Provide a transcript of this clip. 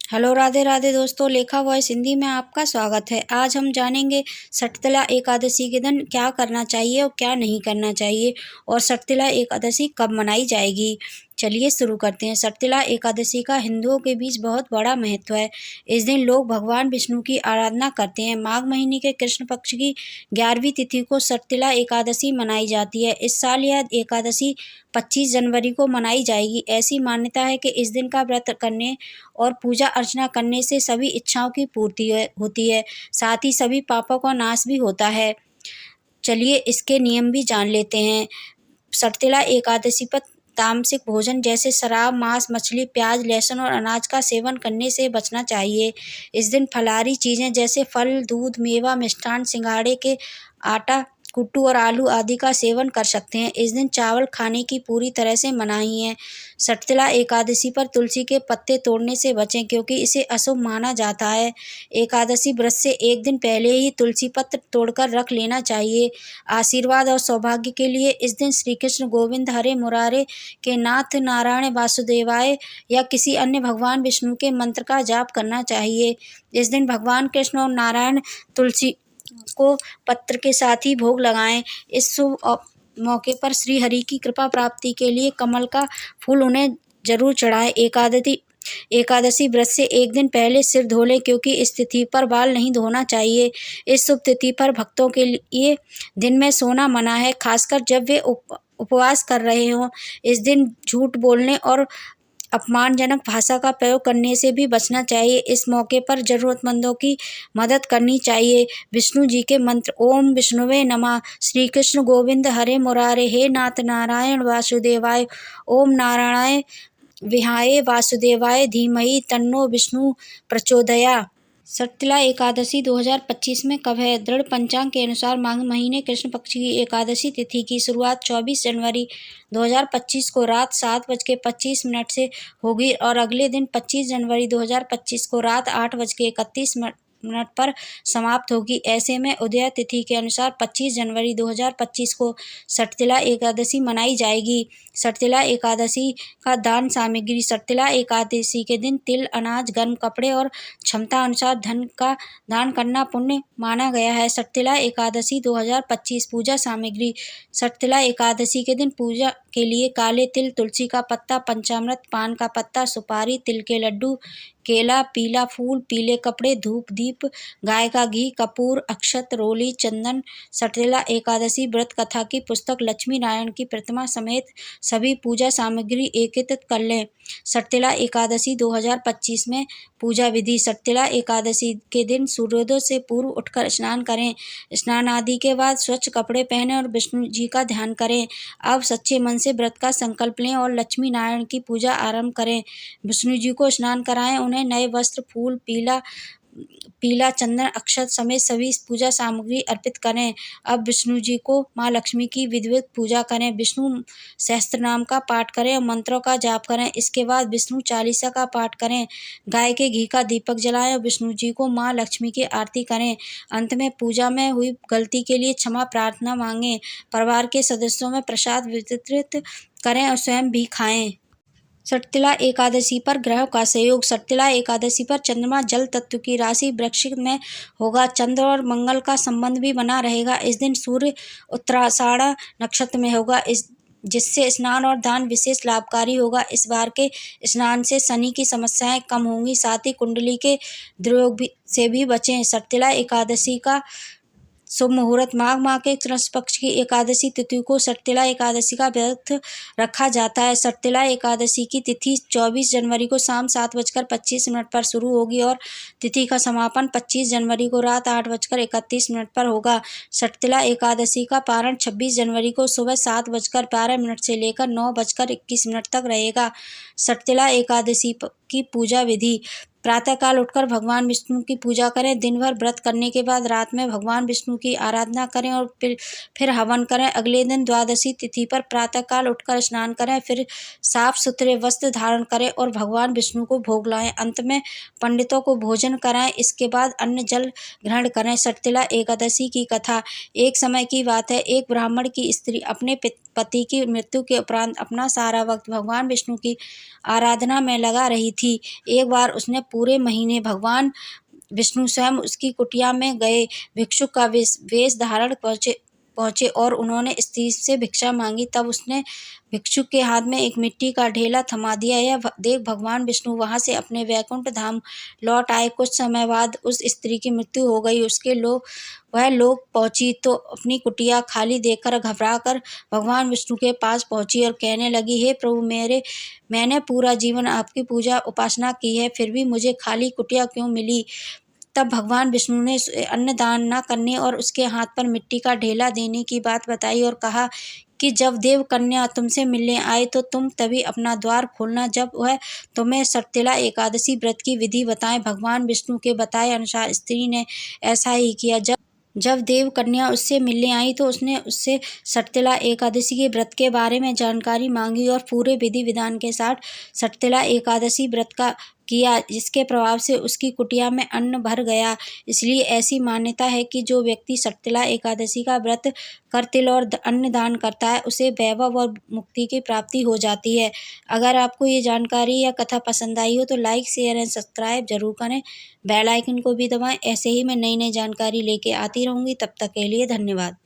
Hello, Radhe Radhe दोस्तों। लेखा voice Hindi में आपका स्वागत है। आज हम जानेंगे सटतिला एकादशी के दिन क्या करना चाहिए और क्या नहीं करना चाहिए, और सटतिला एकादशी कब मनाई जाएगी। चलिए शुरू करते हैं। सटतिला एकादशी का हिंदुओं के बीच बहुत बड़ा महत्व है। इस दिन लोग भगवान विष्णु की आराधना करते हैं। माघ महीने के कृष्ण पक्ष की 11वीं तिथि को सटतिला एकादशी मनाई जाती है। इस साल यह एकादशी 25 जनवरी को मनाई जाएगी। ऐसी मान्यता है कि इस दिन का व्रत करने और पूजा अर्चना करने से सभी इच्छाओं की पूर्ति होती है, साथ ही सभी पापों का नाश भी होता है। चलिए इसके नियम भी जान लेते हैं। सटतिला एकादशी पर तामसिक भोजन जैसे शराब, मांस, मछली, प्याज, लहसुन और अनाज का सेवन करने से बचना चाहिए। इस दिन फलाहारी चीज़ें जैसे फल, दूध, मेवा, मिष्ठान, सिंघाड़े के आटा, कुट्टू और आलू आदि का सेवन कर सकते हैं। इस दिन चावल खाने की पूरी तरह से मनाही है। सटतिला एकादशी पर तुलसी के पत्ते तोड़ने से बचें, क्योंकि इसे अशुभ माना जाता है। एकादशी व्रत से एक दिन पहले ही तुलसी पत्र तोड़कर रख लेना चाहिए। आशीर्वाद और सौभाग्य के लिए इस दिन श्री कृष्ण गोविंद हरे मुरारे के नाथ नारायण वासुदेवाय या किसी अन्य भगवान विष्णु के मंत्र का जाप करना चाहिए। इस दिन भगवान कृष्ण और नारायण तुलसी को पत्र के साथ ही भोग लगाएं। इस शुभ मौके पर श्री हरि की कृपा प्राप्ति के लिए कमल का फूल उन्हें जरूर चढ़ाएं। एकादशी व्रत से एक दिन पहले सिर धो लें, क्योंकि इस तिथि पर बाल नहीं धोना चाहिए। इस शुभ तिथि पर भक्तों के लिए दिन में सोना मना है, खासकर जब वे उपवास कर रहे हों। इस दिन झूठ बोलने और अपमानजनक भाषा का प्रयोग करने से भी बचना चाहिए। इस मौके पर जरूरतमंदों की मदद करनी चाहिए। विष्णु जी के मंत्र ओम विष्णुवे नमः, श्री कृष्ण गोविंद हरे मुरारे, हे नाथ नारायण वासुदेवाय, ओम नारायणाय विहाय वासुदेवाय धीमहि तन्नो विष्णु प्रचोदया। सटतिला एकादशी 2025 में कब है? दृढ़ पंचांग के अनुसार माघ महीने कृष्ण पक्ष की एकादशी तिथि की शुरुआत 24 जनवरी 2025 को रात 7:25 से होगी और अगले दिन 25 जनवरी 2025 को रात 8:31 पर समाप्त होगी। ऐसे में उदय तिथि के अनुसार 25 जनवरी 2025 को सटतिला एकादशी मनाई जाएगी। सटतिला एकादशी का दान सामग्री। सटतिला एकादशी के दिन तिल, अनाज, गर्म कपड़े और क्षमता अनुसार धन का दान करना पुण्य माना गया है। सटतिला एकादशी 2025 पूजा सामग्री। सटतिला एकादशी के दिन पूजा के लिए काले तिल, तुलसी का पत्ता, पंचामृत, पान का पत्ता, सुपारी, तिल के लड्डू, केला, पीला फूल, पीले कपड़े, धूप, दीप, गाय का घी, कपूर, अक्षत, रोली, चंदन। सटतिला एकादशी व्रत कथा की पुस्तक, लक्ष्मी नारायण की प्रतिमा समेत सभी पूजा सामग्री एकत्रित कर लें। सटतिला एकादशी 2025 में पूजा विधि। सटतिला एकादशी के दिन सूर्योदय से पूर्व उठकर स्नान करें। स्नान आदि के बाद स्वच्छ कपड़े पहने और विष्णु जी का ध्यान करें। अब सच्चे मन से व्रत का संकल्प लें और लक्ष्मी नारायण की पूजा आरंभ करें। विष्णु जी को स्नान कराएं, उन्हें नए वस्त्र, फूल, पीला चंदन, अक्षत समेत सभी पूजा सामग्री अर्पित करें। अब विष्णु जी को माँ लक्ष्मी की विधिवत पूजा करें। विष्णु सहस्त्र नाम का पाठ करें और मंत्रों का जाप करें। इसके बाद विष्णु चालीसा का पाठ करें। गाय के घी का दीपक जलाएं और विष्णु जी को माँ लक्ष्मी की आरती करें। अंत में पूजा में हुई गलती के लिए क्षमा प्रार्थना मांगें। परिवार के सदस्यों में प्रसाद वितरित करें और स्वयं भी खाएं। सटतिला एकादशी पर ग्रहों का सहयोग। सटतिला एकादशी पर चंद्रमा जल तत्व की राशि वृश्चिक में होगा। चंद्र और मंगल का संबंध भी बना रहेगा। इस दिन सूर्य उत्तराषाढ़ नक्षत्र में होगा, जिससे स्नान और दान विशेष लाभकारी होगा। इस बार के स्नान से शनि की समस्याएं कम होंगी, साथ ही कुंडली के दुर्योग से भी बचें। सटतिला एकादशी का शुभ मुहूर्त। माघ माह के कृष्ण पक्ष की एकादशी तिथि को सटतिला एकादशी का व्रत रखा जाता है। सटतिला एकादशी की तिथि 24 जनवरी को शाम 7:25 पर शुरू होगी और तिथि का समापन 25 जनवरी को रात 8:31 पर होगा। सटतिला एकादशी का पारण 26 जनवरी को सुबह 7:12 से लेकर 9:21 तक रहेगा। सटतिला एकादशी की पूजा विधि। प्रातःकाल उठकर भगवान विष्णु की पूजा करें। दिन भर व्रत करने के बाद रात में भगवान विष्णु की आराधना करें और फिर हवन करें। अगले दिन द्वादशी तिथि पर प्रातःकाल उठकर स्नान करें, फिर साफ सुथरे वस्त्र धारण करें और भगवान विष्णु को भोग लाएं। अंत में पंडितों को भोजन कराएं। इसके बाद अन्न जल ग्रहण करें। सटतिला एकादशी की कथा। एक समय की बात है, एक ब्राह्मण की स्त्री अपने पति की मृत्यु के उपरांत अपना सारा वक्त भगवान विष्णु की आराधना में लगा रही थी। एक बार उसने पूरे महीने भगवान विष्णु स्वयं उसकी कुटिया में गए, भिक्षुक का वेश धारण पहुँचे और उन्होंने स्त्री से भिक्षा मांगी। तब उसने भिक्षुक के हाथ में एक मिट्टी का ढेला थमा दिया। यह देख भगवान विष्णु वहाँ से अपने वैकुंठ धाम लौट आए। कुछ समय बाद उस स्त्री की मृत्यु हो गई। वह लोग पहुँची तो अपनी कुटिया खाली देखकर घबरा कर भगवान विष्णु के पास पहुँची और कहने लगी, हे प्रभु, मैंने पूरा जीवन आपकी पूजा उपासना की है, फिर भी मुझे खाली कुटिया क्यों मिली? तब भगवान विष्णु ने अन्न दान न करने और उसके हाथ पर मिट्टी का ढेला देने की बात बताई और कहा कि जब देव कन्या तुमसे मिलने आए तो तुम तभी अपना द्वार खोलना, जब वह तुम्हें सटतिला एकादशी व्रत की विधि बताएं। भगवान विष्णु के बताए अनुसार स्त्री ने ऐसा ही किया। जब देव कन्या उससे मिलने आई तो उसने उससे सटतिला एकादशी के व्रत के बारे में जानकारी मांगी और पूरे विधि विधान के साथ सटतिला एकादशी व्रत का किया, जिसके प्रभाव से उसकी कुटिया में अन्न भर गया। इसलिए ऐसी मान्यता है कि जो व्यक्ति सटतिला एकादशी का व्रत कर तिल और अन्न दान करता है, उसे वैभव और मुक्ति की प्राप्ति हो जाती है। अगर आपको ये जानकारी या कथा पसंद आई हो तो लाइक, शेयर एंड सब्सक्राइब जरूर करें। बेल आइकन को भी दबाएं। ऐसे ही मैं नई नई जानकारी लेके आती रहूँगी। तब तक के लिए धन्यवाद।